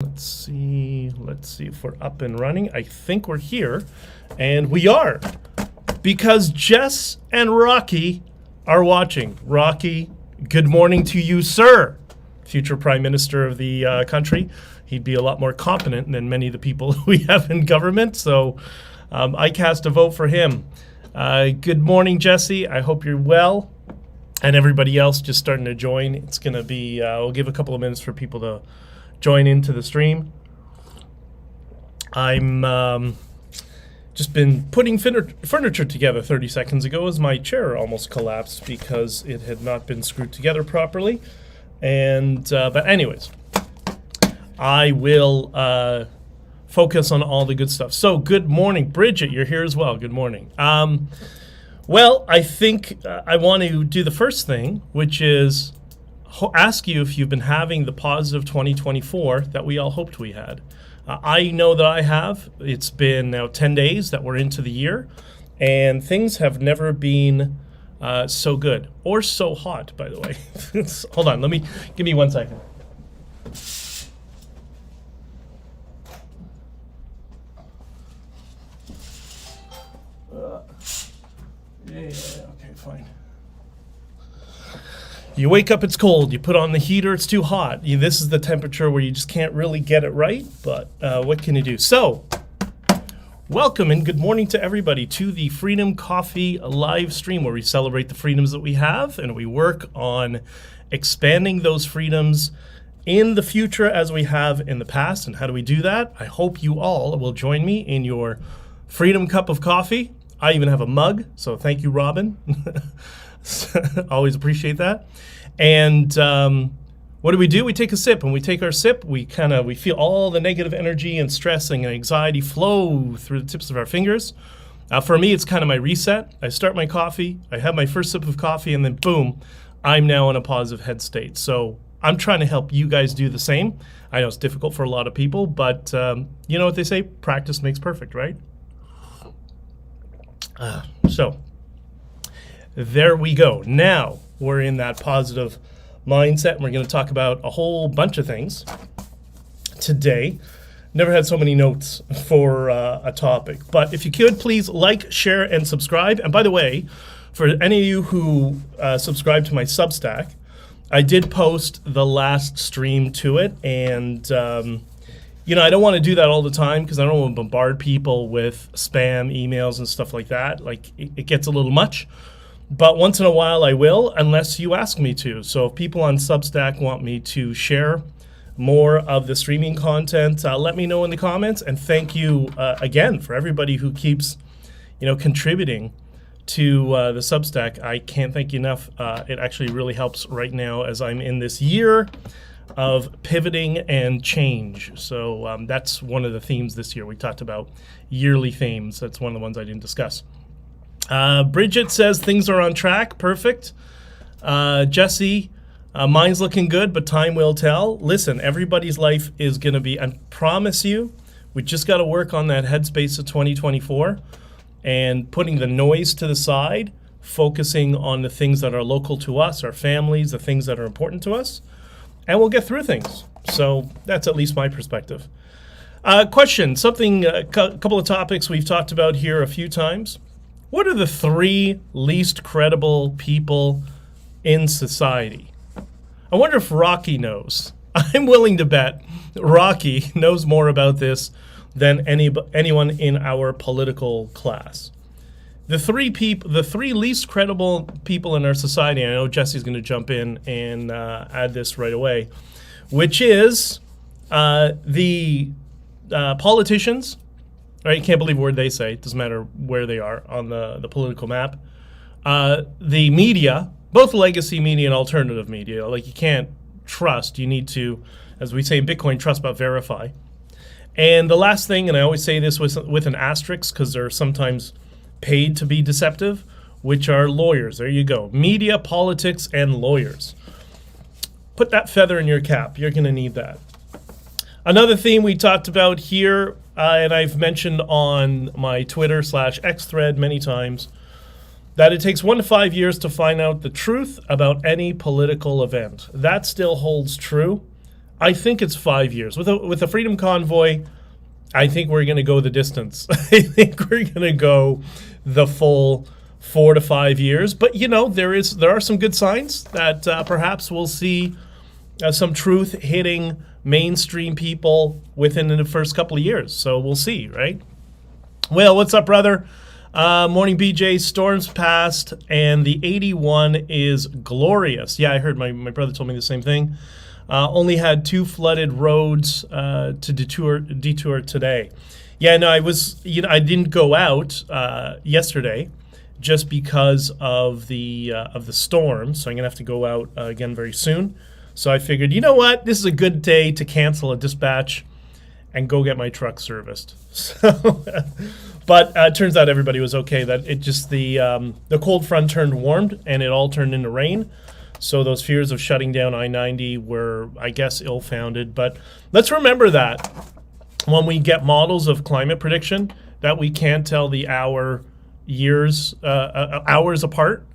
Let's see if we're up and running. I think we're here, and we are, because Jess and Rocky are watching. Rocky, good morning to you, sir. Future Prime Minister of the country. He'd be a lot more competent than many of the people we have in government, so I cast a vote for him. Good morning, Jesse. I hope you're well. And everybody else just starting to join. It's going to be, we'll give a couple of minutes for people to join into the stream. I'm just been putting furniture together 30 seconds ago as my chair almost collapsed because it had not been screwed together properly. And but anyways, I will focus on all the good stuff. So good morning, Bridget. You're here as well. Good morning. Well, I think I want to do the first thing, which is ask you if you've been having the positive 2024 that we all hoped we had. I know that I have. It's been now 10 days that we're into the year, and things have never been so good or so hot, by the way. Hold on, give me 1 second. Okay, fine. You wake up, it's cold. You put on the heater, it's too hot. This is the temperature where you just can't really get it right, but what can you do? So, welcome and good morning to everybody to the Freedom Coffee live stream where we celebrate the freedoms that we have and we work on expanding those freedoms in the future as we have in the past. And how do we do that? I hope you all will join me in your freedom cup of coffee. I even have a mug, so thank you, Robin. Always appreciate that. And what do? We take a sip. When we take our sip, we feel all the negative energy and stress and anxiety flow through the tips of our fingers. For me, it's kind of my reset. I start my coffee, I have my first sip of coffee, and then boom, I'm now in a positive head state. So I'm trying to help you guys do the same. I know it's difficult for a lot of people, but you know what they say? Practice makes perfect, right? So there we go. Now we're in that positive mindset, and we're going to talk about a whole bunch of things today. Never had so many notes for a topic, but if you could, please like, share, and subscribe. And by the way, for any of you who subscribe to my Substack, I did post the last stream to it, and you know, I don't want to do that all the time because I don't want to bombard people with spam emails and stuff like that. Like, it gets a little much. But once in a while I will, unless you ask me to. So if people on Substack want me to share more of the streaming content, let me know in the comments. And thank you again for everybody who keeps, contributing to the Substack. I can't thank you enough. It actually really helps right now as I'm in this year of pivoting and change. So that's one of the themes this year. We talked about yearly themes. That's one of the ones I didn't discuss. Bridget says things are on track. Perfect. Jesse, mine's looking good, but time will tell. Listen, everybody's life is going to be, I promise you, we just got to work on that headspace of 2024 and putting the noise to the side, focusing on the things that are local to us, our families, the things that are important to us, and we'll get through things. So that's at least my perspective. Question, a couple of topics we've talked about here a few times. What are the 3 least credible people in society? I wonder if Rocky knows. I'm willing to bet Rocky knows more about this than anyone in our political class. The 3 least credible people in our society, and I know Jesse's going to jump in and add this right away, which is the politicians. Right, you can't believe a word they say. It doesn't matter where they are on the political map. The media, both legacy media and alternative media, like you can't trust. You need to, as we say in Bitcoin, trust but verify. And the last thing, and I always say this with an asterisk because they're sometimes paid to be deceptive, which are lawyers. There you go. Media, politics, and lawyers. Put that feather in your cap. You're going to need that. Another theme we talked about here, and I've mentioned on my Twitter/X thread many times, that it takes 1 to 5 years to find out the truth about any political event. That still holds true. I think it's 5 years. With a Freedom Convoy, I think we're going to go the distance. I think we're going to go the full 4 to 5 years. But, there are some good signs that perhaps we'll see some truth hitting mainstream people within the first couple of years. So we'll see, right? Well, what's up, brother? Morning, BJ. Storms passed, and the 81 is glorious. Yeah, I heard my brother told me the same thing. Only had 2 flooded roads to detour today. Yeah, no, I didn't go out yesterday just because of the storm. So I'm gonna have to go out again very soon. So I figured, you know what, this is a good day to cancel a dispatch and go get my truck serviced. So, but it turns out everybody was okay. That it just the cold front turned warm and it all turned into rain. So those fears of shutting down I-90 were, I guess, ill-founded. But let's remember that when we get models of climate prediction, that we can't tell the hours apart.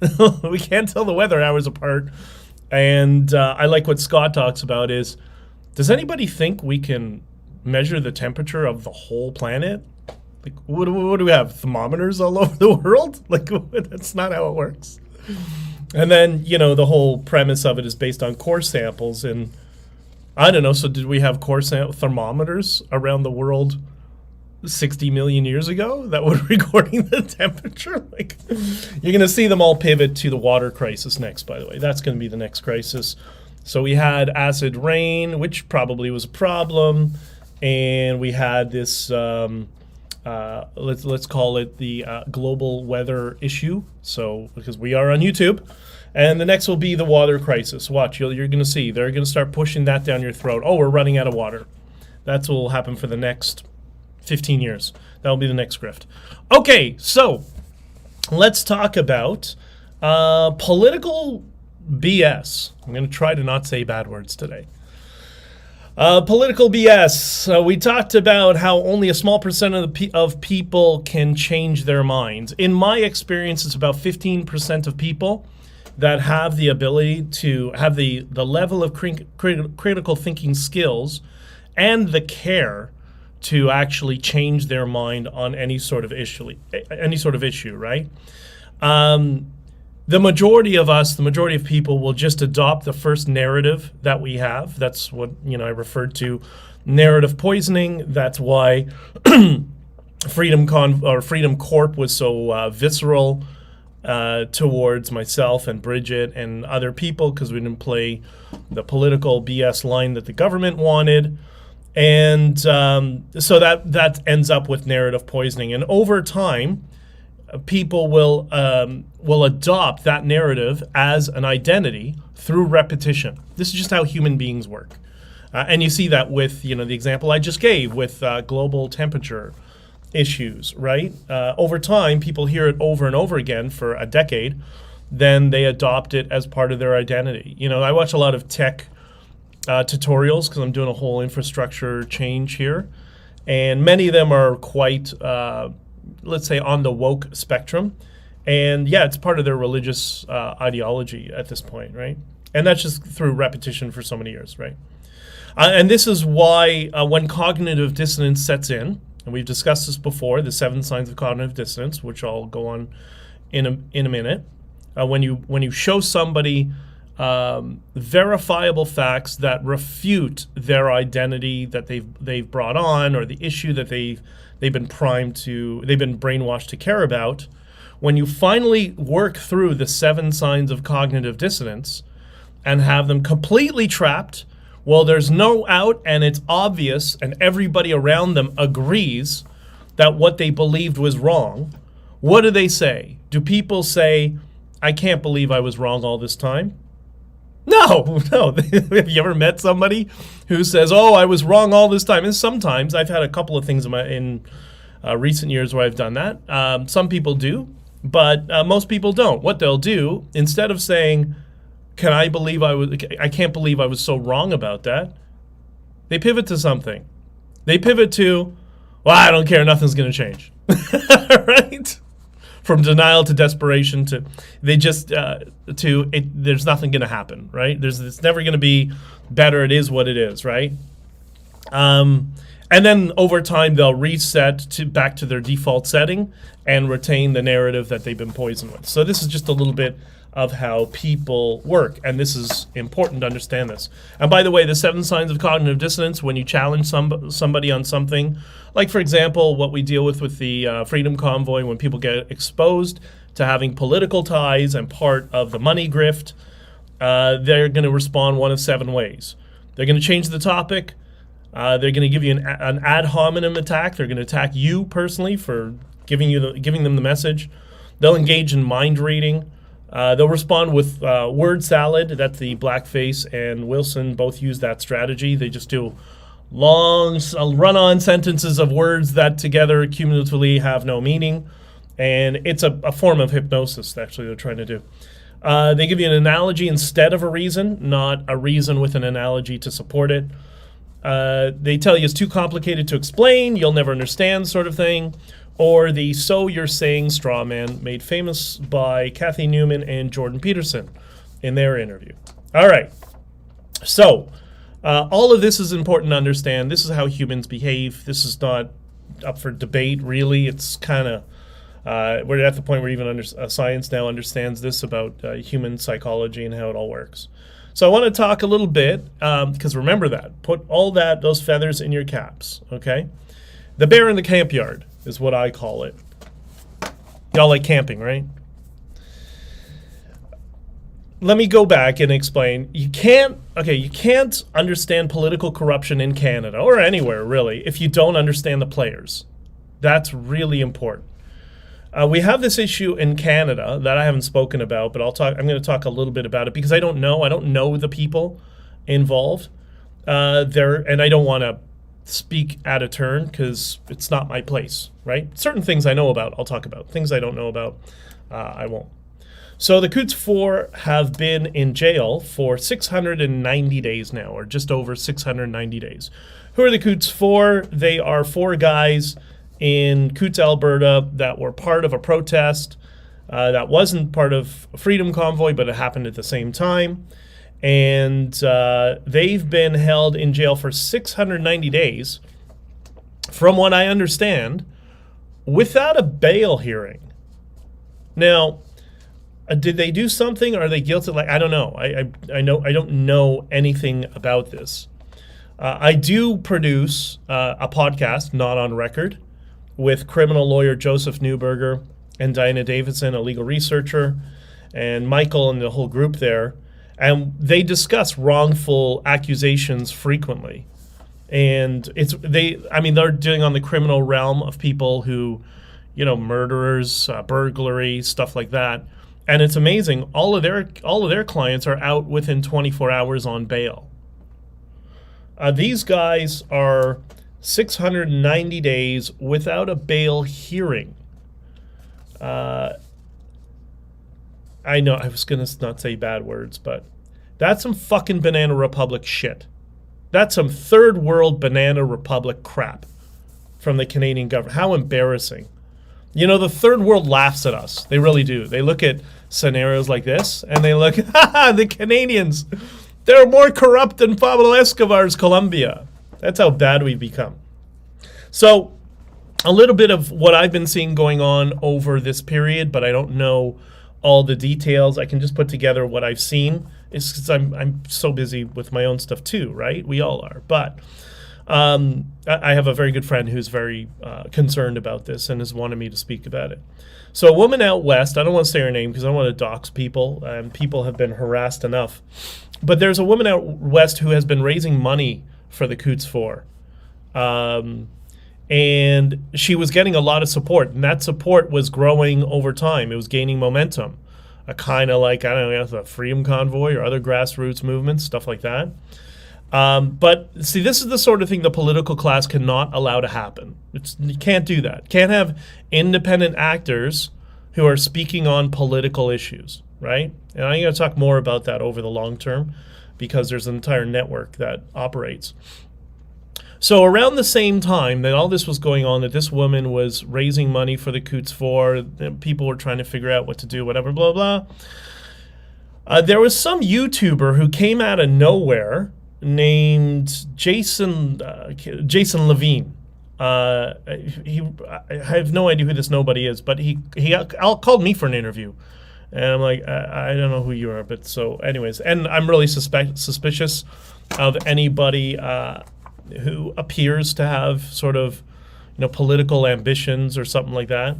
We can't tell the weather hours apart. And I like what Scott talks about is, does anybody think we can measure the temperature of the whole planet? Like, what do we have? Thermometers all over the world? Like, that's not how it works. And then, the whole premise of it is based on core samples. And I don't know, so did we have core thermometers around the world 60 million years ago that were recording the temperature? Like, you're going to see them all pivot to the water crisis next, by the way. That's going to be the next crisis. So we had acid rain, which probably was a problem. And we had this, let's call it the global weather issue. So, because we are on YouTube. And the next will be the water crisis. Watch, you're going to see. They're going to start pushing that down your throat. Oh, we're running out of water. That's what will happen for the next 15 years. That'll be the next grift. Okay, so let's talk about political BS. I'm going to try to not say bad words today. Political BS. We talked about how only a small percent of people can change their minds. In my experience, it's about 15% of people that have the ability to have the level of critical thinking skills and the care to actually change their mind on any sort of issue, right? The majority of us, the majority of people will just adopt the first narrative that we have. That's what, I referred to narrative poisoning. That's why Freedom Corp was so visceral towards myself and Bridget and other people, because we didn't play the political BS line that the government wanted. And so that ends up with narrative poisoning. And over time, people will adopt that narrative as an identity through repetition. This is just how human beings work. And you see that with, the example I just gave with global temperature issues, right? Over time, people hear it over and over again for a decade, then they adopt it as part of their identity. I watch a lot of tech tutorials because I'm doing a whole infrastructure change here. And many of them are quite, let's say, on the woke spectrum. And yeah, it's part of their religious ideology at this point, right? And that's just through repetition for so many years, right? And this is why when cognitive dissonance sets in, and we've discussed this before, the 7 signs of cognitive dissonance, which I'll go on in a minute. When you show somebody verifiable facts that refute their identity that they've brought on, or the issue that they've been brainwashed to care about, when you finally work through the 7 signs of cognitive dissonance and have them completely trapped, well, there's no out, and it's obvious, and everybody around them agrees that what they believed was wrong, what do they say? Do people say, I can't believe I was wrong all this time? No. Have you ever met somebody who says, oh, I was wrong all this time? And sometimes, I've had a couple of things in recent years where I've done that. Some people do, but most people don't. What they'll do, instead of saying, I can't believe I was so wrong about that, they pivot to something. They pivot to, well, I don't care, nothing's going to change. Right? from denial to desperation to they just to it. There's nothing going to happen, right? It's never going to be better. It is what it is, right? And then over time they'll reset back to their default setting and retain the narrative that they've been poisoned with. So this is just a little bit of how people work, and this is important to understand this. And by the way, the 7 signs of cognitive dissonance, when you challenge somebody on something, like for example, what we deal with the Freedom Convoy, when people get exposed to having political ties and part of the money grift, they're going to respond one of 7 ways. They're going to change the topic. They're going to give you an ad hominem attack. They're going to attack you personally for giving them the message. They'll engage in mind reading. They'll respond with word salad. That's the Blackface and Wilson both use that strategy. They just do long run-on sentences of words that together cumulatively have no meaning. And it's a form of hypnosis, actually, they're trying to do. They give you an analogy instead of a reason, not a reason with an analogy to support it. They tell you it's too complicated to explain, you'll never understand sort of thing. Or the "so you're saying" straw man, made famous by Kathy Newman and Jordan Peterson in their interview. All right. So all of this is important to understand. This is how humans behave. This is not up for debate, really. It's kind of, we're at the point where even science now understands this about human psychology and how it all works. So I want to talk a little bit, because remember that. Put all those feathers in your caps, okay? The bear in the camp yard is what I call it. Y'all like camping, right? Let me go back and explain. You can't understand political corruption in Canada, or anywhere really, if you don't understand the players. That's really important. We have this issue in Canada that I haven't spoken about, but I'm going to talk a little bit about it because I don't know the people involved there, and I don't want to speak out of turn because it's not my place, right? Certain things I know about, I'll talk about. Things I don't know about, I won't. So the Coutts 4 have been in jail for 690 days now, or just over 690 days. Who are the Coutts 4? They are 4 guys in Coutts, Alberta, that were part of a protest that wasn't part of a Freedom Convoy, but it happened at the same time. And they've been held in jail for 690 days, from what I understand, without a bail hearing. Now, did they do something? Are they guilty? I don't know. I don't know anything about this. I do produce a podcast, Not on Record, with criminal lawyer Joseph Newberger and Diana Davidson, a legal researcher, and Michael and the whole group there. And they discuss wrongful accusations frequently. And they're dealing on the criminal realm of people who, murderers, burglary, stuff like that. And it's amazing. All of their clients are out within 24 hours on bail. These guys are 690 days without a bail hearing. I know I was going to not say bad words, but that's some fucking Banana Republic shit. That's some third world Banana Republic crap from the Canadian government. How embarrassing. The third world laughs at us. They really do. They look at scenarios like this and they look, the Canadians, they're more corrupt than Pablo Escobar's Colombia. That's how bad we've become. So a little bit of what I've been seeing going on over this period, but I don't know all the details. I can just put together what I've seen. It's because I'm so busy with my own stuff too, right? We all are. But I have a very good friend who's very concerned about this and has wanted me to speak about it. So a woman out west, I don't want to say her name because I don't want to dox people, and people have been harassed enough. But there's a woman out west who has been raising money for the Coutts 4. And she was getting a lot of support, and that support was growing over time. It was gaining momentum, kind of like, I don't know, the Freedom Convoy or other grassroots movements, stuff like that. But see, this is the sort of thing the political class cannot allow to happen. You can't do that. Can't have independent actors who are speaking on political issues, right? And I'm going to talk more about that over the long term because there's an entire network that operates. So around the same time that all this was going on, that this woman was raising money for the Coutts for, people were trying to figure out what to do, whatever, blah, blah. There was some YouTuber who came out of nowhere named Jason LaVine. I have no idea who this nobody is, but he called me for an interview. And I'm like, I don't know who you are, but so anyways. And I'm really suspicious of anybody who appears to have sort of, political ambitions or something like that.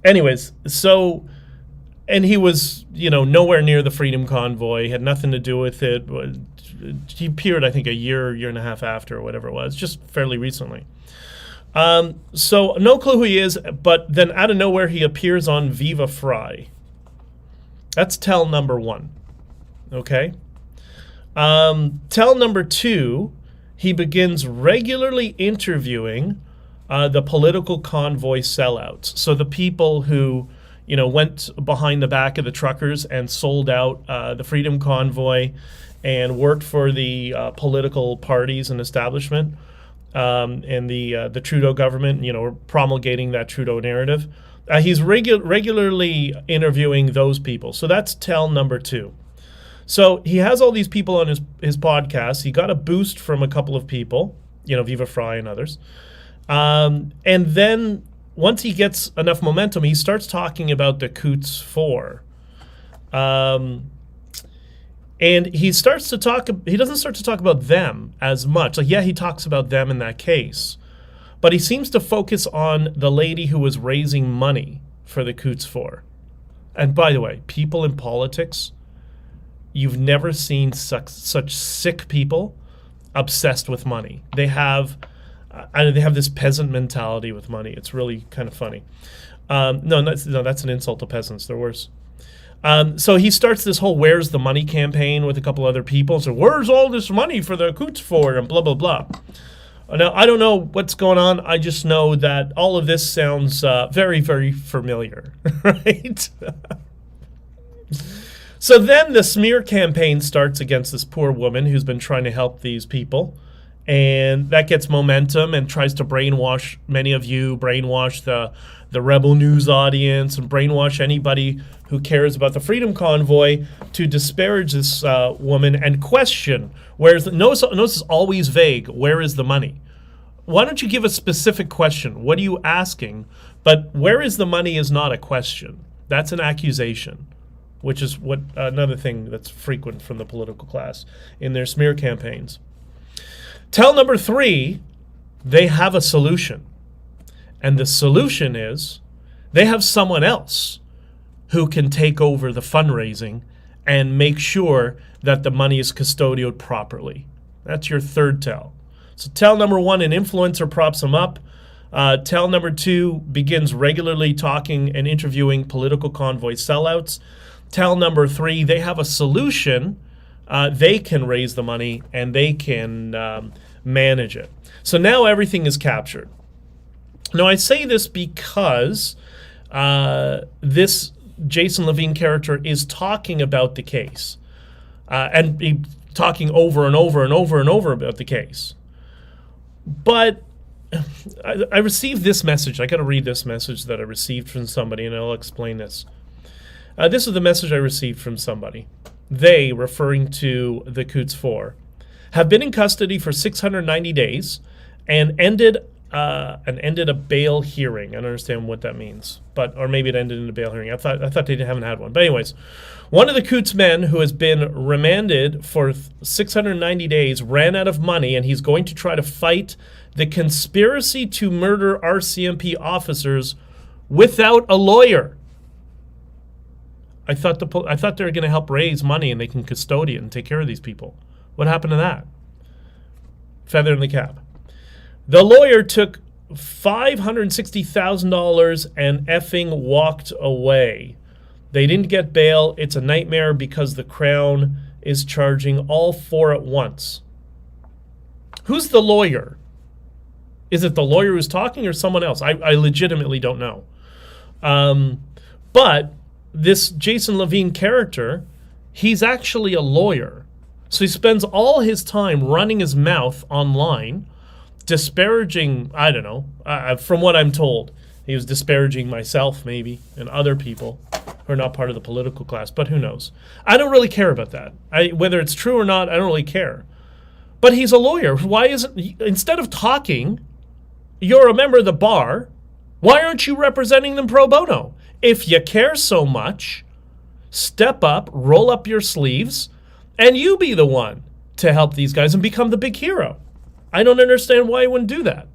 Anyways, so, and he was, nowhere near the Freedom Convoy, had nothing to do with it. He appeared, I think, a year and a half after, or whatever it was, just fairly recently. So no clue who he is, but then out of nowhere he appears on Viva Fry. That's tell number one. Okay? Tell number two, he begins regularly interviewing the political convoy sellouts. So the people who, went behind the back of the truckers and sold out the Freedom Convoy and worked for the political parties and establishment. And the Trudeau government, promulgating that Trudeau narrative. He's regularly interviewing those people. So that's tell number two. So he has all these people on his podcast. He got a boost from a couple of people, Viva Fry and others. And then once he gets enough momentum, he starts talking about the Coutts 4. And he doesn't start to talk about them as much. Like, yeah, he talks about them in that case. But he seems to focus on the lady who was raising money for the Coutts 4. And by the way, people in politics, you've never seen such sick people obsessed with money. They have this peasant mentality with money. It's really kind of funny. No, that's an insult to peasants. They're worse. So he starts this whole "Where's the Money" campaign with a couple other people. So where's all this money for the Coutts for, and blah, blah, blah. Now, I don't know what's going on. I just know that all of this sounds very, very familiar, right? So then the smear campaign starts against this poor woman who's been trying to help these people. And that gets momentum and tries to brainwash many of you, brainwash the Rebel News audience, and brainwash anybody who cares about the Freedom Convoy to disparage this woman and question, notice it's always vague, where is the money? Why don't you give a specific question? What are you asking? But where is the money is not a question. That's an accusation, which is what another thing that's frequent from the political class in their smear campaigns. Tell number three, they have a solution. And the solution is they have someone else who can take over the fundraising and make sure that the money is custodied properly. That's your third tell. So tell number one, an influencer props him up. Tell number two, begins regularly talking and interviewing political convoy sellouts. Tell number three, they have a solution. They can raise the money and they can manage it. So now everything is captured. Now I say this because this Jason LaVine character is talking about the case and talking over and over and over and over about the case. But I received this message. I got to read this message that I received from somebody, and I'll explain this. This is the message I received from somebody. They, referring to the Coutts 4, have been in custody for 690 days and ended a bail hearing. I don't understand what that means, or maybe it ended in a bail hearing. I thought they haven't had one. But anyways, one of the Coutts men who has been remanded for 690 days ran out of money, and he's going to try to fight the conspiracy to murder RCMP officers without a lawyer. I thought they were going to help raise money and they can custody it and take care of these people. What happened to that? Feather in the cap. The lawyer took $560,000 and effing walked away. They didn't get bail. It's a nightmare because the Crown is charging all four at once. Who's the lawyer? Is it the lawyer who's talking or someone else? I legitimately don't know. But this Jason LaVine character, he's actually a lawyer. So he spends all his time running his mouth online, disparaging, I don't know, from what I'm told, he was disparaging myself maybe and other people who are not part of the political class, but who knows? I don't really care about that. Whether it's true or not, I don't really care. But he's a lawyer. Why isn't, instead of talking, you're a member of the bar, why aren't you representing them pro bono? If you care so much, step up, roll up your sleeves, and you be the one to help these guys and become the big hero. I don't understand why he wouldn't do that.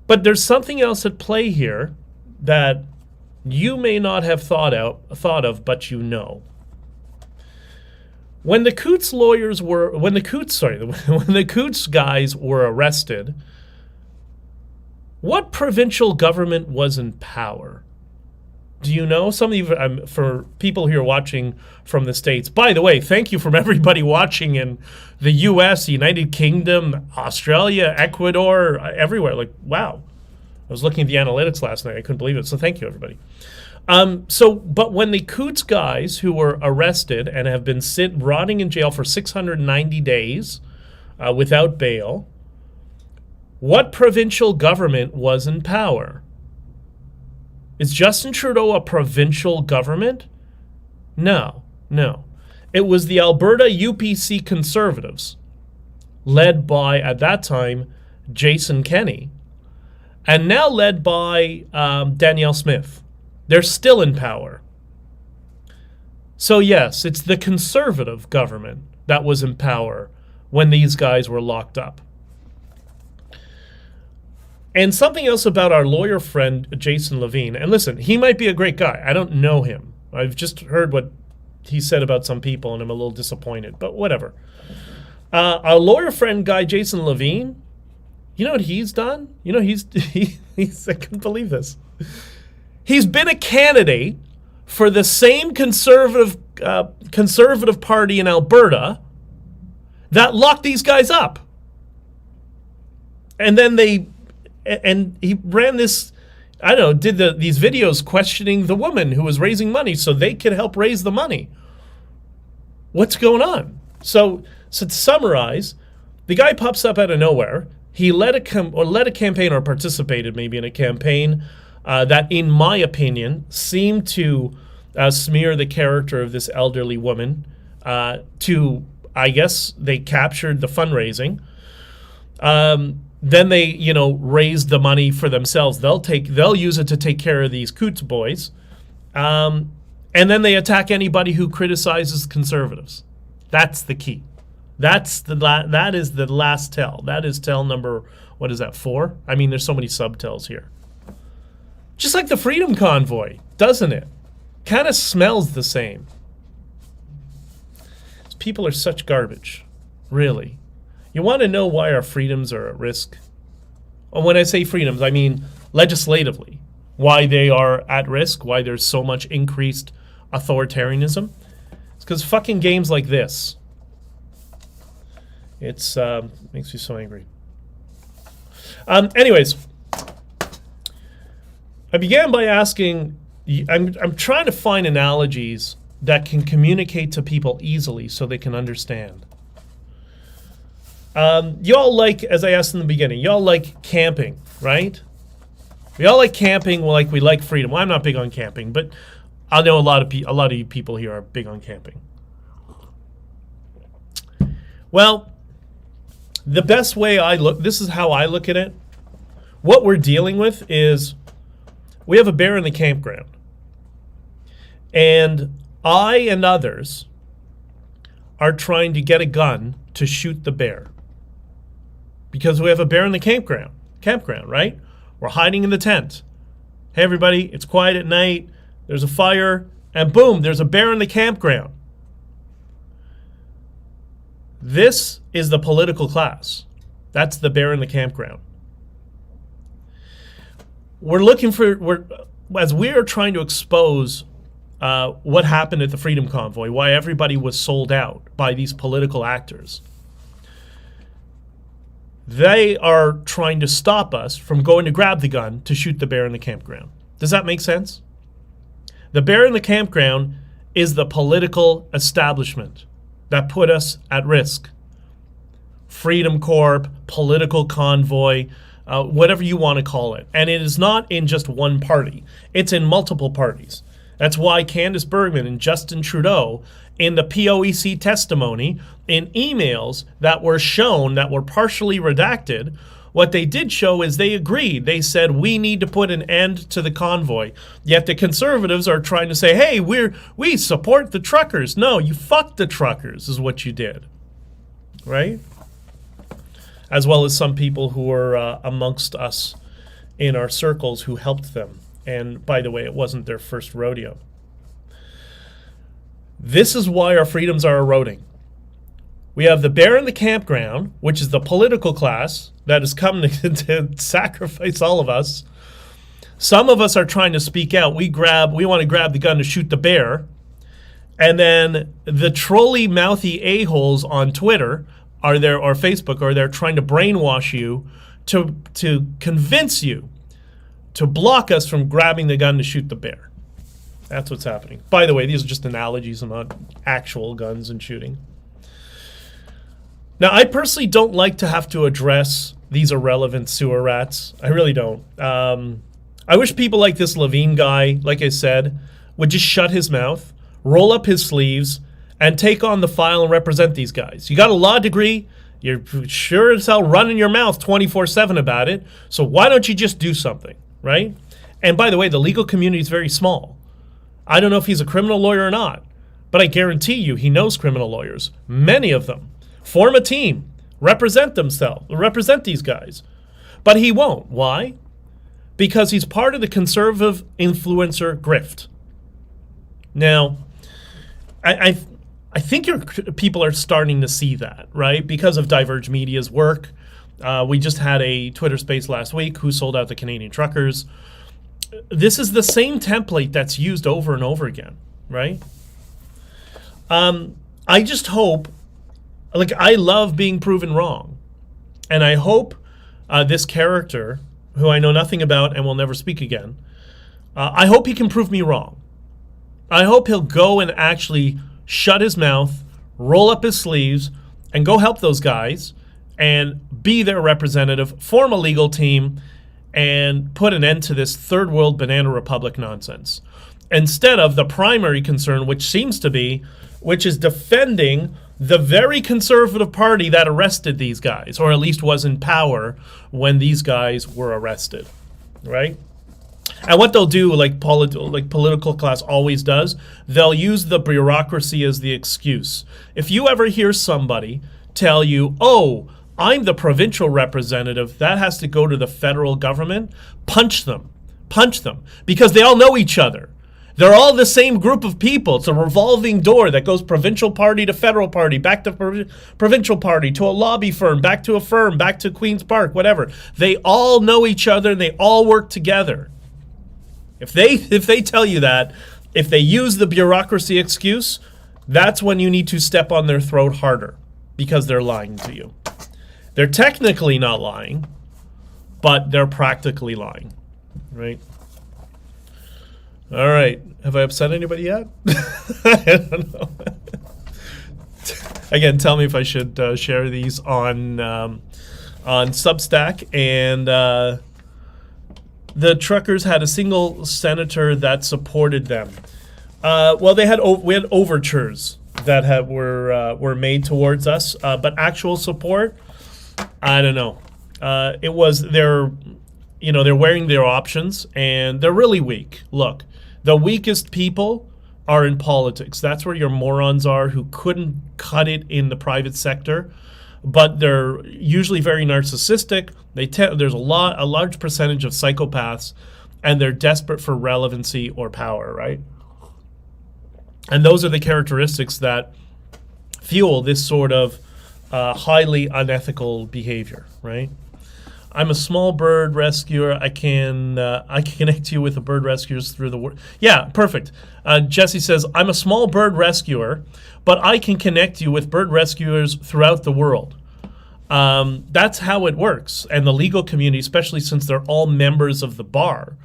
But there's something else at play here that you may not have thought of, but you know. When the Coutts lawyers were, when the Coutts guys were arrested, what provincial government was in power? Do you know? Some of you, for people here watching from the States, by the way, thank you from everybody watching in the US, the United Kingdom, Australia, Ecuador, everywhere. Like, wow. I was looking at the analytics last night. I couldn't believe it. So thank you, everybody. But when the Coutts guys who were arrested and have been rotting in jail for 690 days without bail, what provincial government was in power? Is Justin Trudeau a provincial government? No. It was the Alberta UPC Conservatives, led by, at that time, Jason Kenney, and now led by Danielle Smith. They're still in power. So yes, it's the Conservative government that was in power when these guys were locked up. And something else about our lawyer friend, Jason LaVine. And listen, he might be a great guy. I don't know him. I've just heard what he said about some people, and I'm a little disappointed. But whatever. Our lawyer friend guy, Jason LaVine, you know what he's done? You know, he's I couldn't believe this. He's been a candidate for the same conservative party in Alberta that locked these guys up. And then he ran this, I don't know, did these videos questioning the woman who was raising money so they could help raise the money. What's going on? So to summarize, the guy pops up out of nowhere. He led a campaign, or participated maybe in a campaign that, in my opinion, seemed to smear the character of this elderly woman. I guess they captured the fundraising. Then they, raised the money for themselves. They'll use it to take care of these Coutts boys. And then they attack anybody who criticizes conservatives. That's the key. That is the last tell. That is tell number, 4? I mean, there's so many subtells here. Just like the Freedom Convoy, doesn't it? Kind of smells the same. These people are such garbage, really. You want to know why our freedoms are at risk? Well, when I say freedoms, I mean legislatively. Why they are at risk, why there's so much increased authoritarianism. It's because fucking games like this. It's makes me so angry. Anyways, I began by asking, I'm trying to find analogies that can communicate to people easily so they can understand. Y'all like, as I asked in the beginning, y'all like camping, right? We all like camping, we like freedom. Well, I'm not big on camping, but I know a lot of you people here are big on camping. Well, the best way this is how I look at it. What we're dealing with is we have a bear in the campground. And I and others are trying to get a gun to shoot the bear. Because we have a bear in the campground, right? We're hiding in the tent. Hey, everybody, it's quiet at night. There's a fire, and boom, there's a bear in the campground. This is the political class. That's the bear in the campground. As we are trying to expose what happened at the Freedom Convoy, why everybody was sold out by these political actors. They are trying to stop us from going to grab the gun to shoot the bear in the campground. Does that make sense? The bear in the campground is the political establishment that put us at risk. Freedom Corp, political convoy, whatever you want to call it. And it is not in just one party. It's in multiple parties. That's why Candace Bergman and Justin Trudeau, in the POEC testimony, in emails that were shown, that were partially redacted, what they did show is they agreed. They said, we need to put an end to the convoy. Yet the conservatives are trying to say, hey, we support the truckers. No, you fucked the truckers is what you did. Right? As well as some people who were amongst us in our circles who helped them. And by the way, it wasn't their first rodeo. This is why our freedoms are eroding. We have the Bear In The Campground, which is the political class that has come to sacrifice all of us. Some of us are trying to speak out. We want to grab the gun to shoot the bear. And then the trolly, mouthy a-holes on Twitter are there, or Facebook, are there trying to brainwash you to convince you to block us from grabbing the gun to shoot the bear. That's what's happening. By the way, these are just analogies and not actual guns and shooting. Now, I personally don't like to have to address these irrelevant sewer rats. I really don't. I wish people like this LaVine guy, like I said, would just shut his mouth, roll up his sleeves, and take on the file and represent these guys. You got a law degree. You're sure as hell running your mouth 24/7 about it. So why don't you just do something, right? And by the way, the legal community is very small. I don't know if he's a criminal lawyer or not, but I guarantee you he knows criminal lawyers. Many of them. Form a team. Represent these guys. But he won't. Why? Because he's part of the conservative influencer grift. Now, I think people are starting to see that, right? Because of Diverge Media's work. We just had a Twitter space last week, Who Sold Out the Canadian Truckers. This is the same template that's used over and over again, right? I just hope, I love being proven wrong. And I hope this character, who I know nothing about and will never speak again, I hope he can prove me wrong. I hope he'll go and actually shut his mouth, roll up his sleeves, and go help those guys and be their representative, form a legal team, and put an end to this third world banana republic nonsense. Instead of the primary concern, which is defending the very conservative party that arrested these guys, or at least was in power when these guys were arrested, right? And what they'll do, like political class always does, they'll use the bureaucracy as the excuse. If you ever hear somebody tell you, oh, I'm the provincial representative, that has to go to the federal government, punch them, because they all know each other. They're all the same group of people. It's a revolving door that goes provincial party to federal party, back to provincial party, to a lobby firm, back to a firm, back to Queen's Park, whatever. They all know each other and they all work together. If they tell you that, if they use the bureaucracy excuse, that's when you need to step on their throat harder, because they're lying to you. They're technically not lying, but they're practically lying, right? All right. Have I upset anybody yet? I don't know. Again, tell me if I should share these on Substack. And the truckers had a single senator that supported them. Well, we had overtures that were made towards us, but actual support, I don't know. It was they're wearing their options and they're really weak. Look. The weakest people are in politics. That's where your morons are who couldn't cut it in the private sector, but they're usually very narcissistic. There's a large percentage of psychopaths, and they're desperate for relevancy or power, right? And those are the characteristics that fuel this sort of highly unethical behavior, right? I'm a small bird rescuer. I can connect you with the bird rescuers through the world. Yeah, perfect. Jesse says, I'm a small bird rescuer, but I can connect you with bird rescuers throughout the world. That's how it works. And the legal community, especially since they're all members of the bar,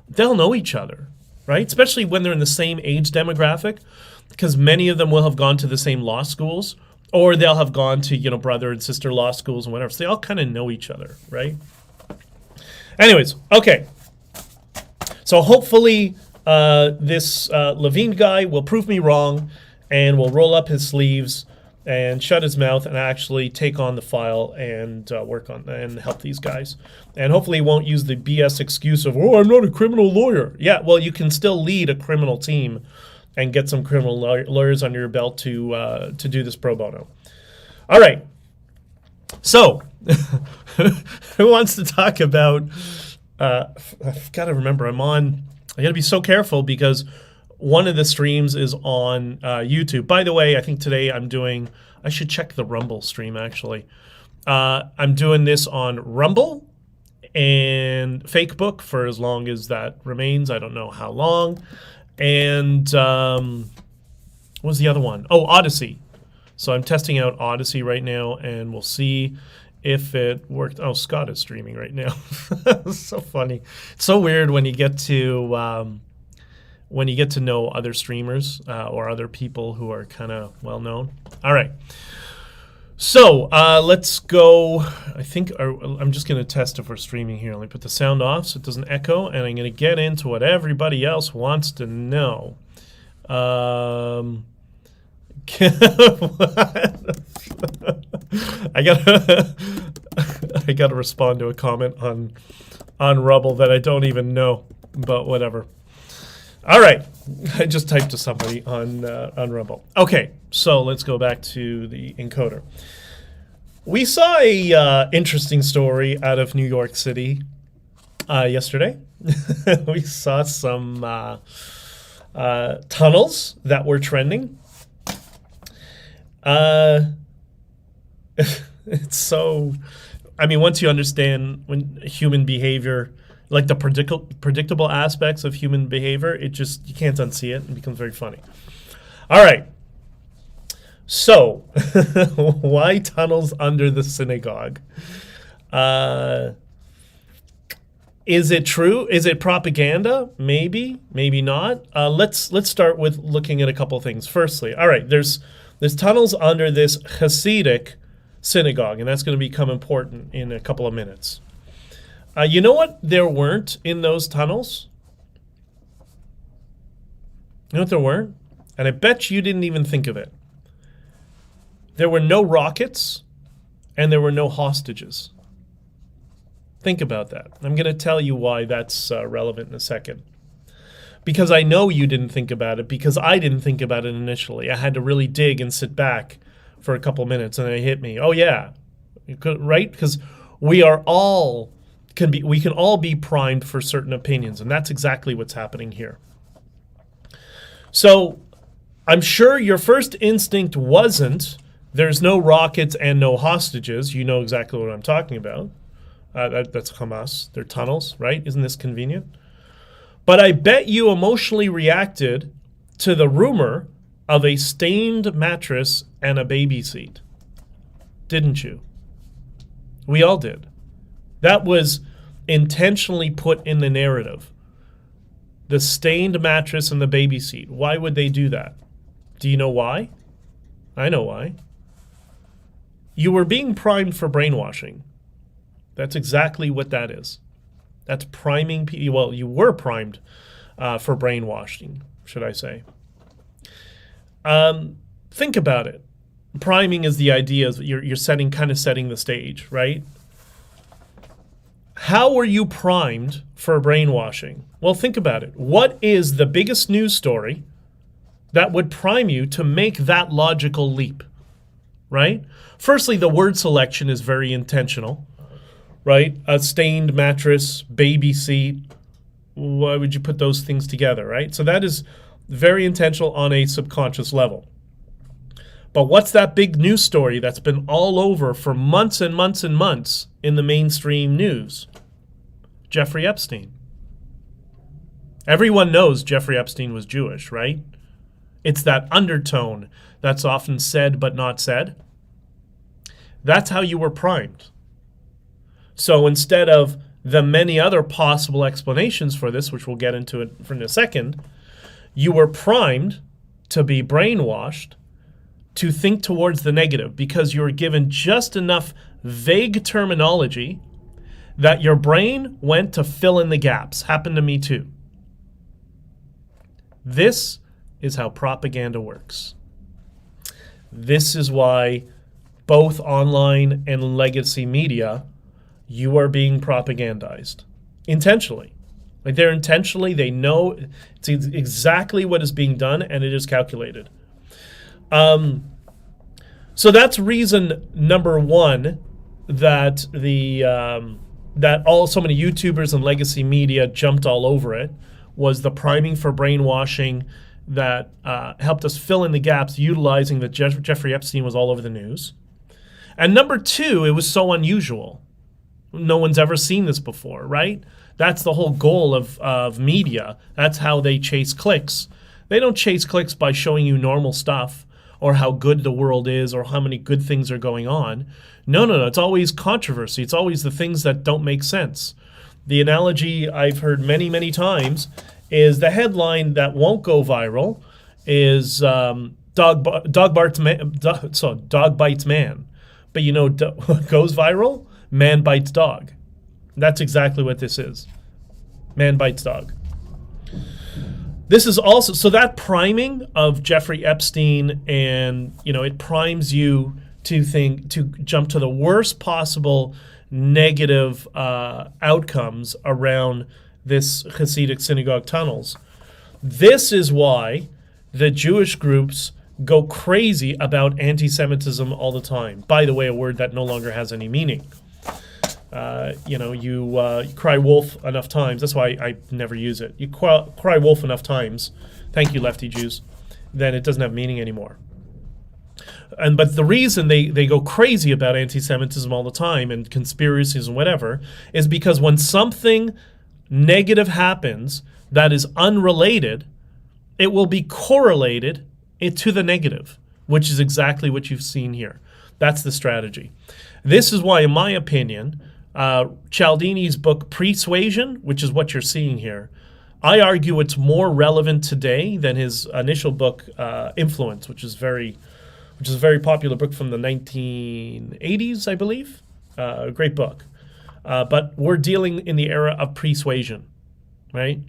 they'll know each other, right? Especially when they're in the same age demographic. because many of them will have gone to the same law schools, or they'll have gone to, brother and sister law schools and whatever. So they all kind of know each other, right? Anyways, okay. So hopefully this LaVine guy will prove me wrong and will roll up his sleeves and shut his mouth and actually take on the file and work on and help these guys. And hopefully he won't use the BS excuse of, oh, I'm not a criminal lawyer. Yeah, well, you can still lead a criminal team and get some criminal lawyers under your belt to do this pro bono. All right. So, who wants to talk about, I've got to remember, I got to be so careful because one of the streams is on YouTube. By the way, I think today I should check the Rumble stream actually. I'm doing this on Rumble and Fakebook for as long as that remains. I don't know how long. And what was the other one? Oh, Odyssey. So I'm testing out Odyssey right now, and we'll see if it worked. Oh, Scott is streaming right now. So funny. It's so weird when you get to know other streamers or other people who are kind of well known. All right. So let's go. I think I'm just going to test if we're streaming here. Let me put the sound off so it doesn't echo, and I'm going to get into what everybody else wants to know. I gotta respond to a comment on Rumble that I don't even know, but whatever. All right, I just typed to somebody on Rumble. Okay, so let's go back to the encoder. We saw a interesting story out of New York City yesterday. We saw some tunnels that were trending. It's so, I mean, once you understand when human behavior, like the predictable aspects of human behavior, you can't unsee it. It becomes very funny. All right. So, why tunnels under the synagogue? Is it true? Is it propaganda? Maybe, maybe not. Let's start with looking at a couple things. Firstly, all right, there's tunnels under this Hasidic synagogue, and that's going to become important in a couple of minutes. You know what there weren't in those tunnels? You know what there weren't? And I bet you didn't even think of it. There were no rockets, and there were no hostages. Think about that. I'm going to tell you why that's relevant in a second. Because I know you didn't think about it, because I didn't think about it initially. I had to really dig and sit back for a couple minutes, and it hit me. Oh yeah, right? Because we can all be primed for certain opinions, and that's exactly what's happening here. So I'm sure your first instinct wasn't, there's no rockets and no hostages. You know exactly what I'm talking about. That's Hamas. They're tunnels, right? Isn't this convenient? But I bet you emotionally reacted to the rumor of a stained mattress and a baby seat. Didn't you? We all did. That was intentionally put in the narrative. The stained mattress and the baby seat. Why would they do that? Do you know why? I know why. You were being primed for brainwashing. That's exactly what that is. That's priming people. Well, you were primed for brainwashing, should I say. Think about it. Priming is the idea is you're setting the stage, right? How were you primed for brainwashing? Well, think about it. What is the biggest news story that would prime you to make that logical leap, right? Firstly, the word selection is very intentional, right? A stained mattress, baby seat. Why would you put those things together, right? So that is very intentional on a subconscious level. But what's that big news story that's been all over for months and months and months in the mainstream news? Jeffrey Epstein. Everyone knows Jeffrey Epstein was Jewish, right? It's that undertone that's often said but not said. That's how you were primed. So instead of the many other possible explanations for this, which we'll get into it in a second, you were primed to be brainwashed to think towards the negative because you're given just enough vague terminology that your brain went to fill in the gaps. Happened to me too. This is how propaganda works. This is why both online and legacy media, you are being propagandized intentionally. Like they're intentionally, they know it's exactly what is being done, and it is calculated. So that's reason number one that so many YouTubers and legacy media jumped all over it, was the priming for brainwashing that helped us fill in the gaps, utilizing that Jeffrey Epstein was all over the news. And number two, it was so unusual. No one's ever seen this before, right? That's the whole goal of media. That's how they chase clicks. They don't chase clicks by showing you normal stuff or how good the world is or how many good things are going on. No. It's always controversy. It's always the things that don't make sense. The analogy I've heard many, many times is the headline that won't go viral is dog bites man. But you know what goes viral? Man bites dog. That's exactly what this is. Man bites dog. This is also, so that priming of Jeffrey Epstein, and it primes you to jump to the worst possible negative outcomes around this Hasidic synagogue tunnels. This is why the Jewish groups go crazy about anti-Semitism all the time. By the way, a word that no longer has any meaning. You cry wolf enough times. That's why I never use it. You cry wolf enough times. Thank you, lefty Jews. Then it doesn't have meaning anymore. But the reason they go crazy about anti-Semitism all the time and conspiracies and whatever is because when something negative happens that is unrelated, it will be correlated to the negative, which is exactly what you've seen here. That's the strategy. This is why, in my opinion, Cialdini's book Persuasion, which is what you're seeing here, I argue it's more relevant today than his initial book Influence, which is a very popular book from the 1980s, I believe. A great book. But we're dealing in the era of persuasion, right?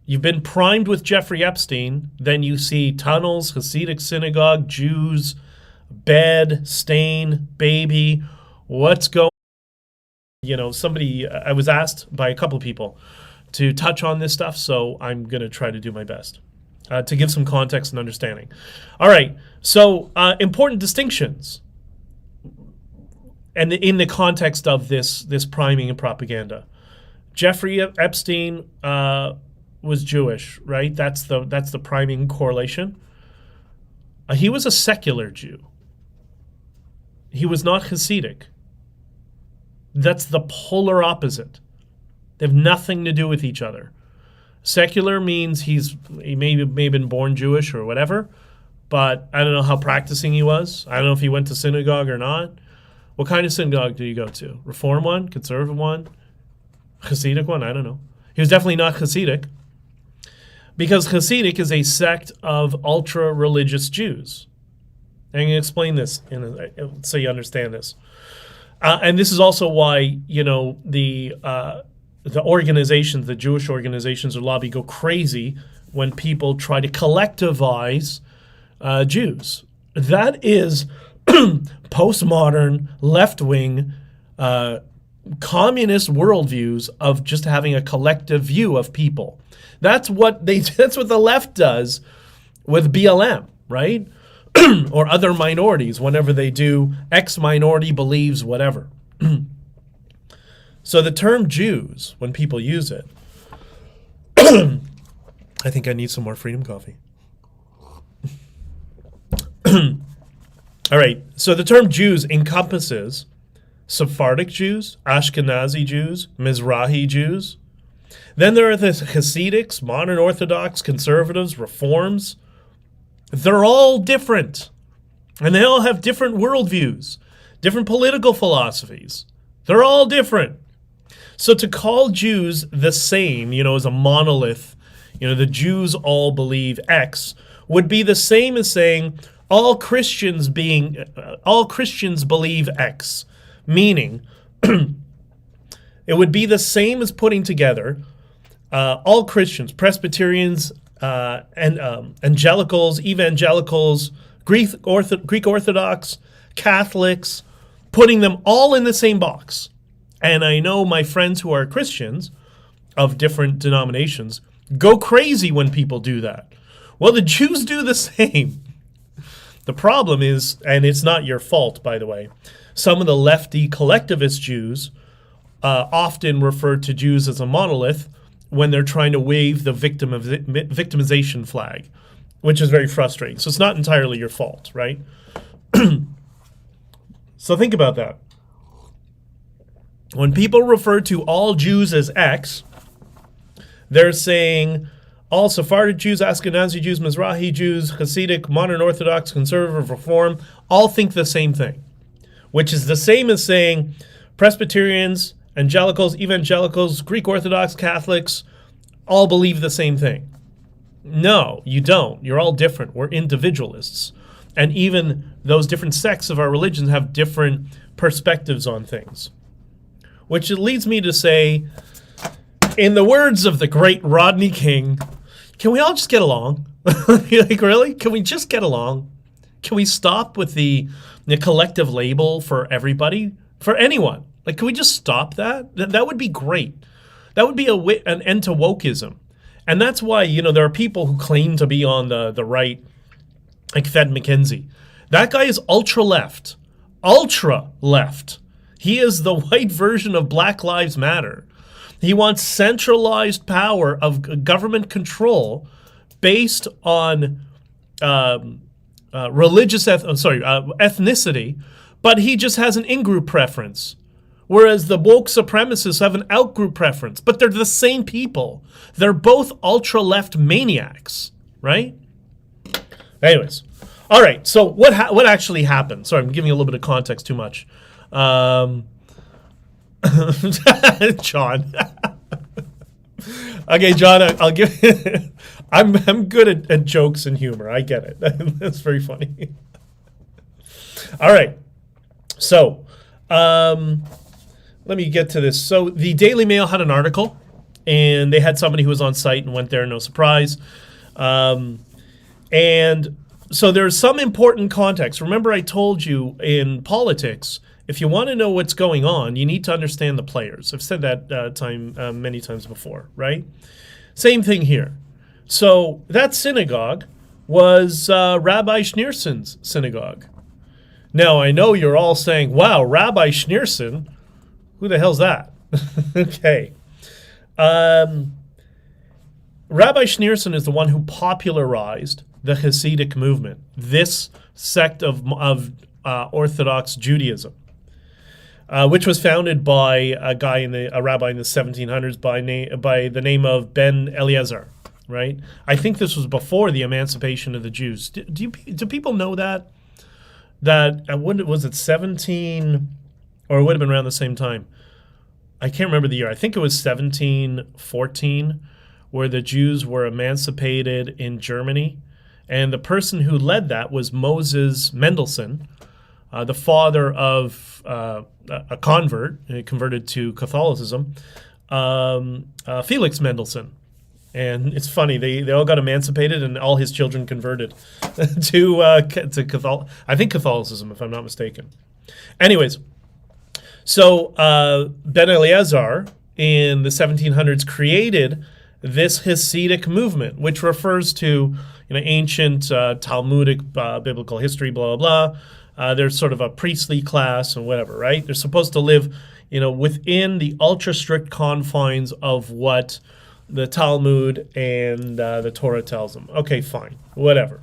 You've been primed with Jeffrey Epstein, then you see tunnels, Hasidic synagogue, Jews, bed, stain, baby, what's going on? I was asked by a couple of people to touch on this stuff, so I'm going to try to do my best to give some context and understanding. All right, so important distinctions and in the context of this priming and propaganda. Jeffrey Epstein was Jewish, right? That's the priming correlation. He was a secular Jew. He was not Hasidic. That's the polar opposite. They have nothing to do with each other. Secular means he may have been born Jewish or whatever, but I don't know how practicing he was. I don't know if he went to synagogue or not. What kind of synagogue did he go to? Reform one? Conservative one? Hasidic one? I don't know. He was definitely not Hasidic, because Hasidic is a sect of ultra-religious Jews. I'm going to explain this so you understand this. And this is also why, the organizations, the Jewish organizations or lobby go crazy when people try to collectivize Jews. That is postmodern, left-wing, communist worldviews of just having a collective view of people. That's what the left does with BLM, right? Or other minorities whenever they do X minority believes whatever. So the term Jews, when people use it, I think I need some more Freedom coffee. All right, so the term Jews encompasses Sephardic Jews, Ashkenazi Jews, Mizrahi Jews. Then there are the Hasidics, modern Orthodox, conservatives, reforms. They're all different, and they all have different worldviews, different political philosophies. They're all different. So to call Jews the same, as a monolith, the Jews all believe X, would be the same as saying all Christians believe X, meaning it would be the same as putting together all Christians, Presbyterians, and Angelicals, Evangelicals, Greek Orthodox, Catholics, putting them all in the same box. And I know my friends who are Christians of different denominations go crazy when people do that. Well, the Jews do the same. The problem is, and it's not your fault, by the way, some of the lefty collectivist Jews often refer to Jews as a monolith when they're trying to wave the victimization flag, which is very frustrating. So it's not entirely your fault, right? So think about that. When people refer to all Jews as X, they're saying all Sephardic Jews, Ashkenazi Jews, Mizrahi Jews, Hasidic, Modern Orthodox, Conservative, Reform, all think the same thing, which is the same as saying Presbyterians, Angelicals, Evangelicals, Greek Orthodox, Catholics, all believe the same thing. No, you don't. You're all different. We're individualists. And even those different sects of our religions have different perspectives on things. Which leads me to say, in the words of the great Rodney King, can we all just get along? Like, really? Can we just get along? Can we stop with the collective label for everybody? For anyone? Like, can we just stop that? That would be great. That would be an end to wokeism. And that's why, there are people who claim to be on the right, like Fed McKenzie. That guy is ultra left. Ultra left. He is the white version of Black Lives Matter. He wants centralized power of government control based on ethnicity, but he just has an in-group preference. Whereas the woke supremacists have an out-group preference, but they're the same people. They're both ultra-left maniacs, right? Anyways, all right. So what actually happened? Sorry, I'm giving a little bit of context too much. John. Okay, John. I'll give. I'm good at jokes and humor. I get it. That's very funny. All right. So, let me get to this. So the Daily Mail had an article, and they had somebody who was on site and went there, no surprise. And so there's some important context. Remember, I told you in politics, if you want to know what's going on, you need to understand the players. I've said that many times before, right? Same thing here. So that synagogue was Rabbi Schneerson's synagogue. Now, I know you're all saying, wow, Rabbi Schneerson, who the hell's that? Okay. Rabbi Schneerson is the one who popularized the Hasidic movement, this sect of Orthodox Judaism, which was founded by a rabbi in the 1700s by the name of Ben Elazar, right? I think this was before the emancipation of the Jews. Do people know that? Was it 17, or it would have been around the same time? I can't remember the year. I think it was 1714, where the Jews were emancipated in Germany. And the person who led that was Moses Mendelssohn, the father of a convert, converted to Catholicism, Felix Mendelssohn. And it's funny, they all got emancipated and all his children converted to Catholicism, if I'm not mistaken. Anyways, so Ben Elazar in the 1700s created this Hasidic movement, which refers to ancient Talmudic biblical history, blah, blah, blah. They're sort of a priestly class and whatever, right? They're supposed to live, within the ultra-strict confines of what the Talmud and the Torah tells them. Okay, fine, whatever.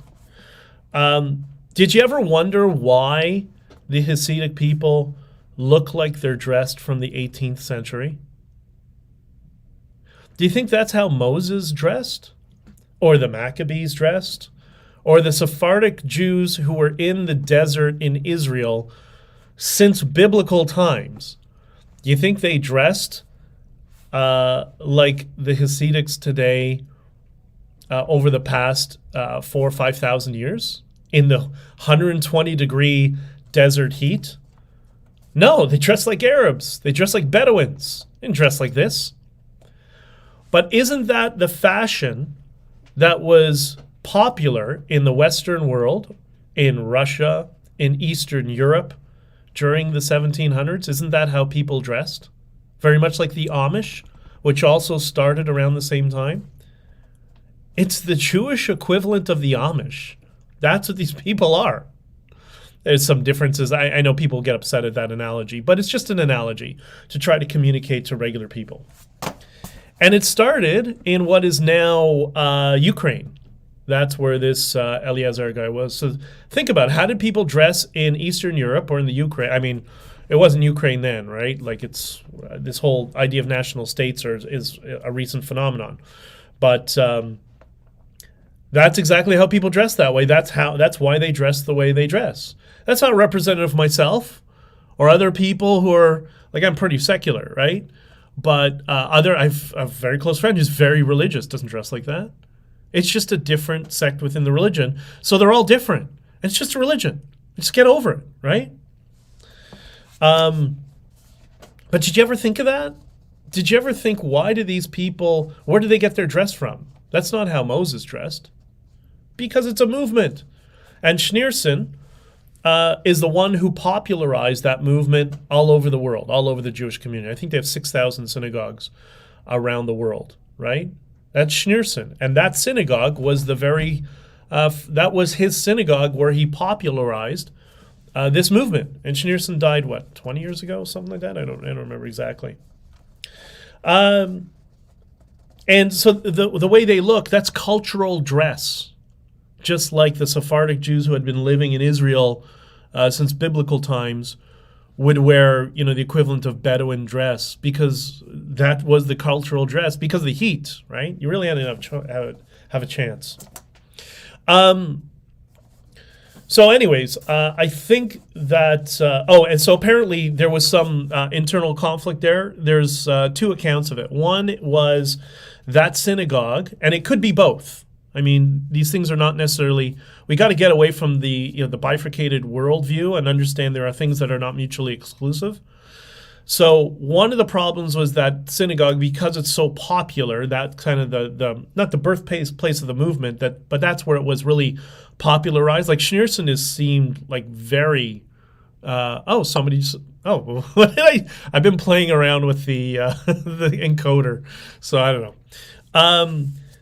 Did you ever wonder why the Hasidic people look like they're dressed from the 18th century? Do you think that's how Moses dressed? Or the Maccabees dressed? Or the Sephardic Jews who were in the desert in Israel since biblical times? Do you think they dressed like the Hasidics today over the past 4,000 or 5,000 years in the 120-degree desert heat? No, they dress like Arabs. They dress like Bedouins. They didn't dress like this. But isn't that the fashion that was popular in the Western world, in Russia, in Eastern Europe during the 1700s? Isn't that how people dressed? Very much like the Amish, which also started around the same time. It's the Jewish equivalent of the Amish. That's what these people are. There's some differences. I know people get upset at that analogy, but it's just an analogy to try to communicate to regular people. And it started in what is now Ukraine. That's where this Elazar guy was. So think about it. How did people dress in Eastern Europe or in the Ukraine? I mean, it wasn't Ukraine then, right? Like it's this whole idea of national states is a recent phenomenon. But that's exactly how people dress that way. That's why they dress the way they dress. That's not representative of myself or other people who are, like, I'm pretty secular, right? But I've a very close friend who's very religious, doesn't dress like that. It's just a different sect within the religion. So they're all different. It's just a religion. Just get over it, right? But did you ever think of that? Did you ever think, why do these people, where do they get their dress from? That's not how Moses dressed. Because it's a movement. And Schneerson is the one who popularized that movement all over the world, all over the Jewish community. I think they have 6,000 synagogues around the world, right? That's Schneerson. And that synagogue was that was his synagogue where he popularized this movement. And Schneerson died, 20 years ago? Something like that? I don't remember exactly. And so the way they look, that's cultural dress. Just like the Sephardic Jews who had been living in Israel since biblical times would wear, the equivalent of Bedouin dress, because that was the cultural dress because of the heat, right? You really had to have a chance. So anyways, I think that, and so apparently there was some internal conflict there. There's two accounts of it. One was that synagogue, and it could be both. I mean, these things are not necessarily, we got to get away from the bifurcated worldview and understand there are things that are not mutually exclusive. So one of the problems was that synagogue, because it's so popular, that kind of the not the birthplace of the movement, but that's where it was really popularized. Like Schneerson seemed like very, I've been playing around with the encoder, so I don't know.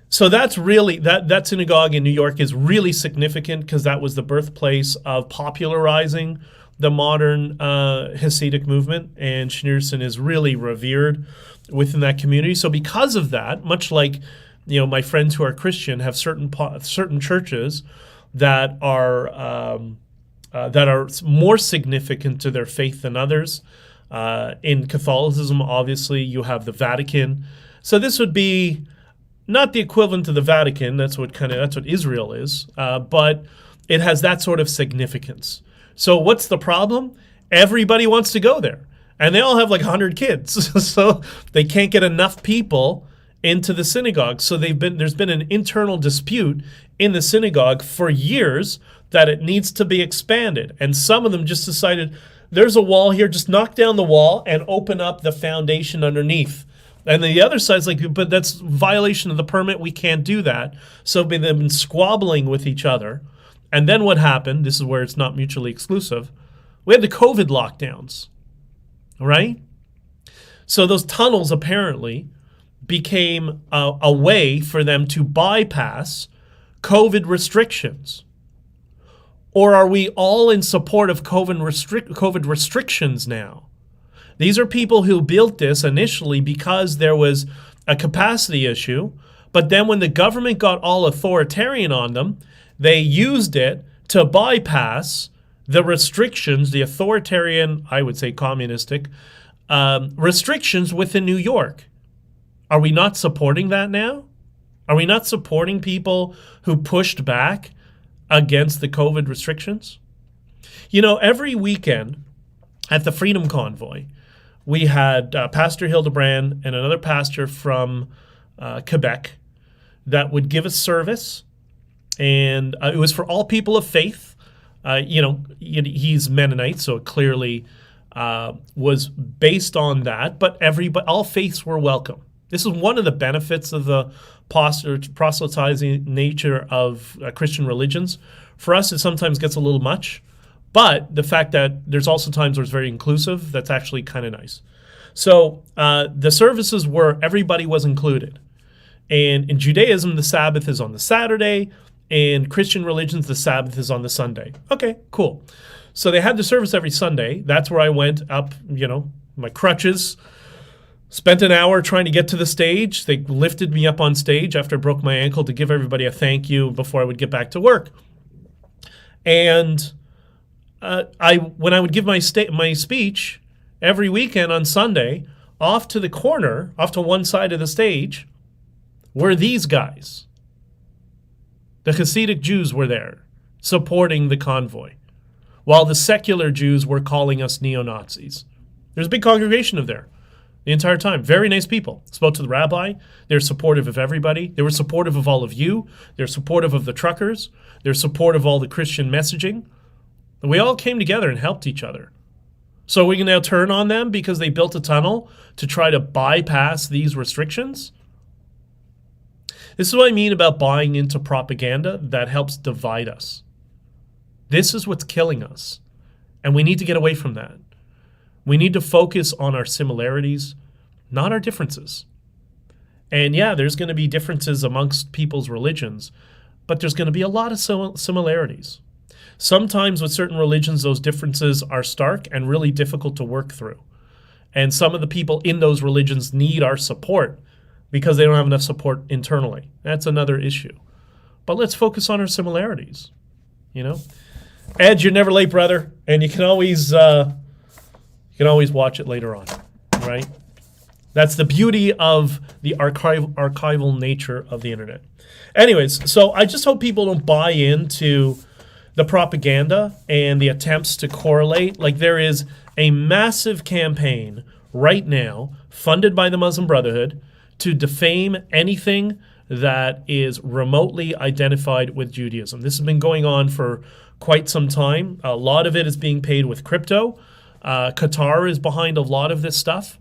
So that's really, that synagogue in New York is really significant because that was the birthplace of popularizing the modern Hasidic movement, and Schneerson is really revered within that community. So because of that, much like my friends who are Christian have certain churches that are more significant to their faith than others. In Catholicism, obviously, you have the Vatican. So this would be not the equivalent to the Vatican. That's what Israel is, but it has that sort of significance. So what's the problem? Everybody wants to go there, and they all have like 100 kids, so they can't get enough people into the synagogue. So there's been an internal dispute in the synagogue for years that it needs to be expanded, and some of them just decided, there's a wall here, just knock down the wall and open up the foundation underneath. And the other side's like, but that's violation of the permit, we can't do that. So they've been squabbling with each other. And then what happened, this is where it's not mutually exclusive, we had the COVID lockdowns, right? So those tunnels apparently became a way for them to bypass COVID restrictions. Or are we all in support of COVID restrictions now? These are people who built this initially because there was a capacity issue, but then when the government got all authoritarian on them, they used it to bypass the restrictions, the authoritarian, I would say communistic, restrictions within New York. Are we not supporting that now? Are we not supporting people who pushed back against the COVID restrictions? Every weekend at the Freedom Convoy, we had Pastor Hildebrand and another pastor from Quebec that would give a service, and it was for all people of faith. He's Mennonite, so it clearly was based on that, but all faiths were welcome. This is one of the benefits of the proselytizing nature of Christian religions. For us, it sometimes gets a little much, but the fact that there's also times where it's very inclusive, that's actually kind of nice. So the services were, everybody was included. And in Judaism, the Sabbath is on the Saturday. In Christian religions, the Sabbath is on the Sunday. Okay, cool. So they had the service every Sunday. That's where I went up, my crutches, spent an hour trying to get to the stage. They lifted me up on stage after I broke my ankle to give everybody a thank you before I would get back to work. And when I would give my speech every weekend on Sunday, off to one side of the stage, were these guys. The Hasidic Jews were there, supporting the convoy, while the secular Jews were calling us neo-Nazis. There's a big congregation of there the entire time. Very nice people. Spoke to the rabbi. They're supportive of everybody. They were supportive of all of you. They're supportive of the truckers. They're supportive of all the Christian messaging. And we all came together and helped each other. So we can now turn on them because they built a tunnel to try to bypass these restrictions? This is what I mean about buying into propaganda that helps divide us. This is what's killing us. And we need to get away from that. We need to focus on our similarities, not our differences. And yeah, there's going to be differences amongst people's religions, but there's going to be a lot of similarities. Sometimes with certain religions, those differences are stark and really difficult to work through. And some of the people in those religions need our support because they don't have enough support internally. That's another issue. But let's focus on our similarities, Ed, you're never late, brother, and you can always watch it later on, right? That's the beauty of the archival nature of the internet. Anyways, so I just hope people don't buy into the propaganda and the attempts to correlate. Like, there is a massive campaign right now funded by the Muslim Brotherhood to defame anything that is remotely identified with Judaism. This has been going on for quite some time. A lot of it is being paid with crypto. Qatar is behind a lot of this stuff.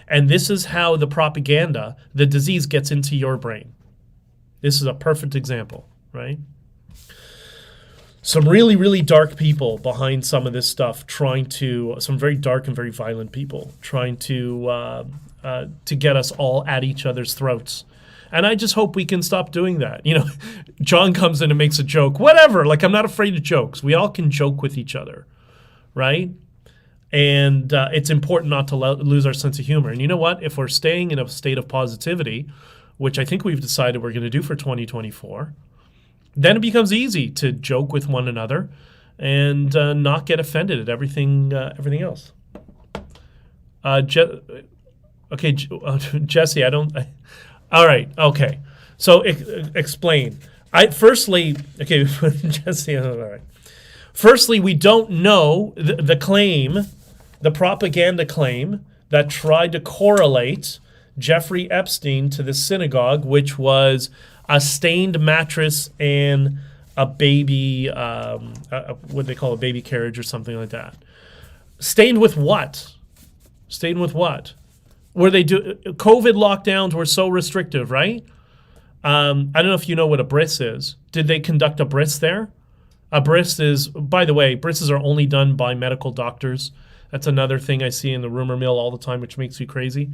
And this is how the propaganda, the disease, gets into your brain. This is a perfect example, right? Some really, really dark people behind some of this stuff, some very dark and very violent people trying to get us all at each other's throats. And I just hope we can stop doing that. John comes in and makes a joke, whatever. Like, I'm not afraid of jokes. We all can joke with each other, right? And it's important not to lose our sense of humor. And you know what? If we're staying in a state of positivity, which I think we've decided we're going to do for 2024, then it becomes easy to joke with one another and not get offended at everything else. Jesse, all right, okay. So explain. Jesse, all right. Firstly, we don't know the propaganda claim that tried to correlate Jeffrey Epstein to the synagogue, which was a stained mattress and a baby, what they call a baby carriage or something like that. Stained with what? COVID lockdowns were so restrictive, right? I don't know if you know what a bris is. Did they conduct a bris there? A bris is, by the way, brises are only done by medical doctors. That's another thing I see in the rumor mill all the time, which makes me crazy.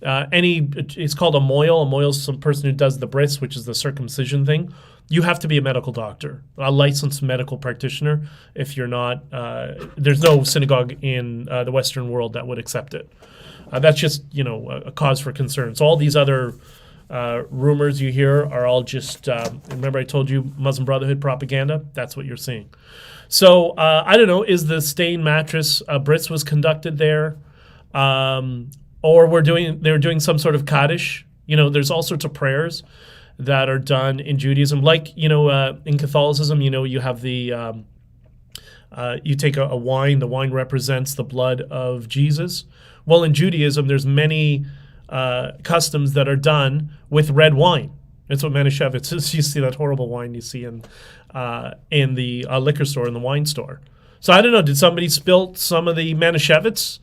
It's called a moil. A moil is some person who does the bris, which is the circumcision thing. You have to be a medical doctor, a licensed medical practitioner. If you're not, there's no synagogue in the Western world that would accept it. That's just, a cause for concern. So all these other rumors you hear are all just, remember I told you Muslim Brotherhood propaganda? That's what you're seeing. So I don't know, is the stained mattress bris was conducted there? Or they're doing some sort of Kaddish. There's all sorts of prayers that are done in Judaism. Like, in Catholicism, you have the, you take a wine, the wine represents the blood of Jesus. Well, in Judaism, there's many customs that are done with red wine. It's what Manischewitz is. You see that horrible wine you see in the liquor store, in the wine store. So I don't know. Did somebody spill some of the Manischewitz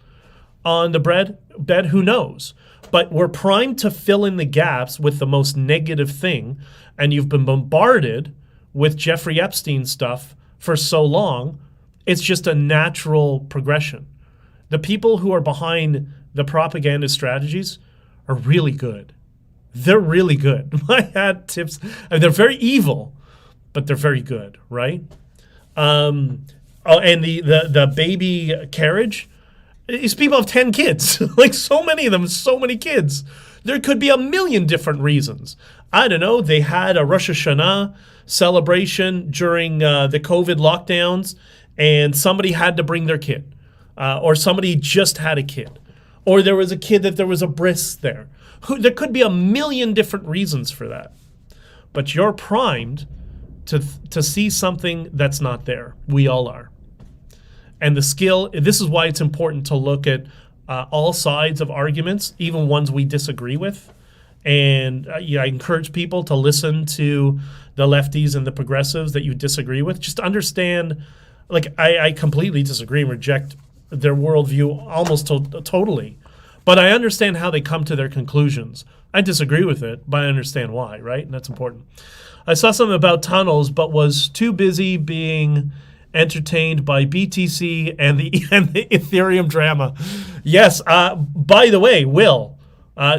on the bed? Who knows? But we're primed to fill in the gaps with the most negative thing, and you've been bombarded with Jeffrey Epstein stuff for so long. It's just a natural progression. The people who are behind the propaganda strategies are really good. They're really good. My hat tips. I mean, they're very evil, but they're very good, right? And the baby Carriage, these people have 10 kids. Like, so many of them, so many kids. There could be a million different reasons. I don't know. They had a Rosh Hashanah celebration during the COVID lockdowns, and somebody had to bring their kid. Or somebody just had a kid. Or there was a kid that there was a bris there. There could be a million different reasons for that. But you're primed to see something that's not there. We all are. And the skill, this is why it's important to look at all sides of arguments, even ones we disagree with. And I encourage people to listen to the lefties and the progressives that you disagree with. Just understand, like, I completely disagree and reject their worldview almost totally. But I understand how they come to their conclusions. I disagree with it, but I understand why, right? And that's important. I saw something about tunnels, but was too busy being entertained by BTC and the Ethereum drama. Yes, by the way, Will,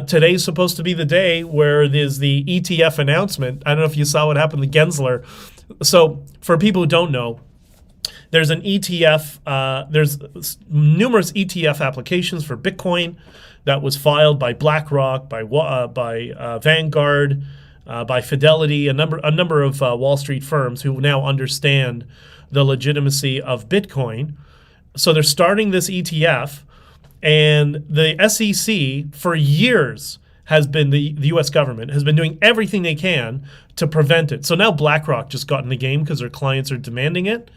today's supposed to be the day where there's the ETF announcement. I don't know if you saw what happened to Gensler. So for people who don't know, there's an ETF, there's numerous ETF applications for Bitcoin that was filed by BlackRock, by Vanguard, by Fidelity, a number of Wall Street firms who now understand the legitimacy of Bitcoin. So they're starting this ETF, and the SEC for years has been, the U.S. government has been doing everything they can to prevent it. So now BlackRock just got in the game because their clients are demanding it.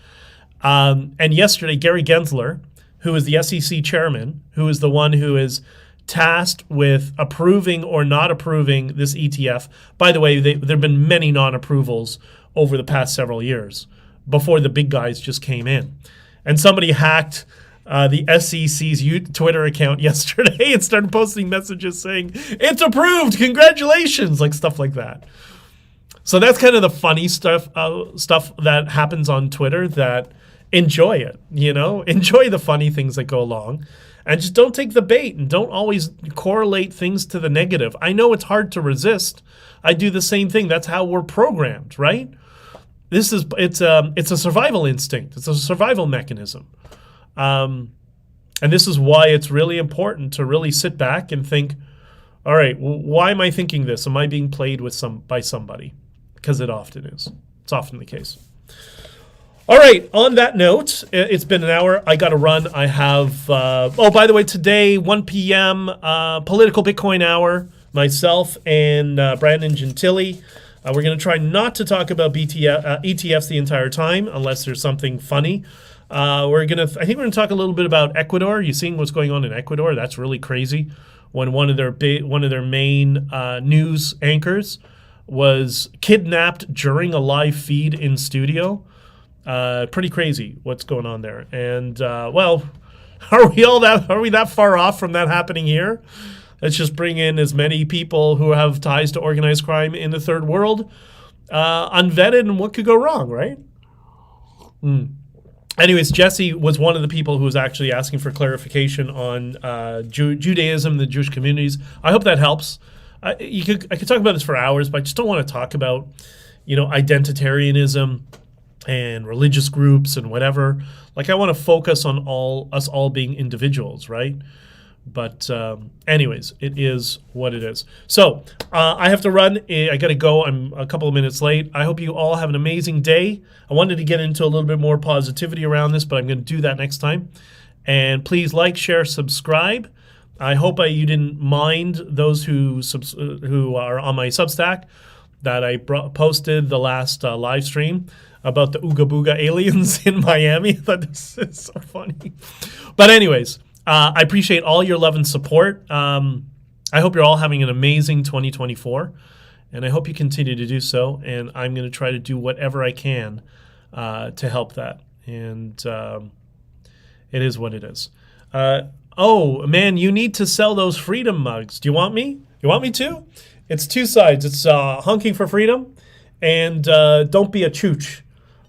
And yesterday, Gary Gensler, who is the SEC chairman, who is the one who is tasked with approving or not approving this ETF. By the way, there have been many non-approvals over the past several years before the big guys just came in. And somebody hacked the SEC's Twitter account yesterday and started posting messages saying, "It's approved, congratulations," like stuff like that. So that's kind of the funny stuff that happens on Twitter. That enjoy it, enjoy the funny things that go along, and just don't take the bait and don't always correlate things to the negative. I know it's hard to resist. I do the same thing. That's how we're programmed, right? It's a survival instinct. It's a survival mechanism. And this is why it's really important to really sit back and think, all right, why am I thinking this? Am I being played with by somebody? Because it often is. It's often the case. All right, on that note, it's been an hour. I got to run. I have, by the way, today, 1 p.m., Political Bitcoin Hour, myself and Brandon Gentili. We're going to try not to talk about ETFs the entire time unless there's something funny. I think we're going to talk a little bit about Ecuador. You seeing what's going on in Ecuador? That's really crazy. When one of their main news anchors was kidnapped during a live feed in studio. Pretty crazy what's going on there. And are we that far off from that happening here? Let's just bring in as many people who have ties to organized crime in the third world, unvetted, and what could go wrong, right? Anyways, Jesse was one of the people who was actually asking for clarification on Judaism, the Jewish communities. I hope that helps. I could talk about this for hours, but I just don't want to talk about, identitarianism and religious groups and whatever. Like, I want to focus on us all being individuals, right? But anyways, it is what it is. So I have to run. I got to go. I'm a couple of minutes late. I hope you all have an amazing day. I wanted to get into a little bit more positivity around this, but I'm going to do that next time. And please like, share, subscribe. I hope you didn't mind those who are on my Substack that I posted the last live stream about the Ooga Booga aliens in Miami. I thought this is so funny. But anyways, I appreciate all your love and support. I hope you're all having an amazing 2024. And I hope you continue to do so. And I'm going to try to do whatever I can to help that. And it is what it is. Oh, man, you need to sell those freedom mugs. Do you want me? You want me to? It's two sides. It's Honking for Freedom and Don't Be a Chooch,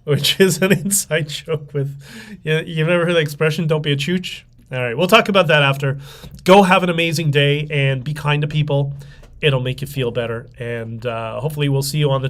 which is an inside joke with... You've never heard the expression, don't be a chooch? All right, we'll talk about that after. Go have an amazing day and be kind to people. It'll make you feel better. And hopefully we'll see you on the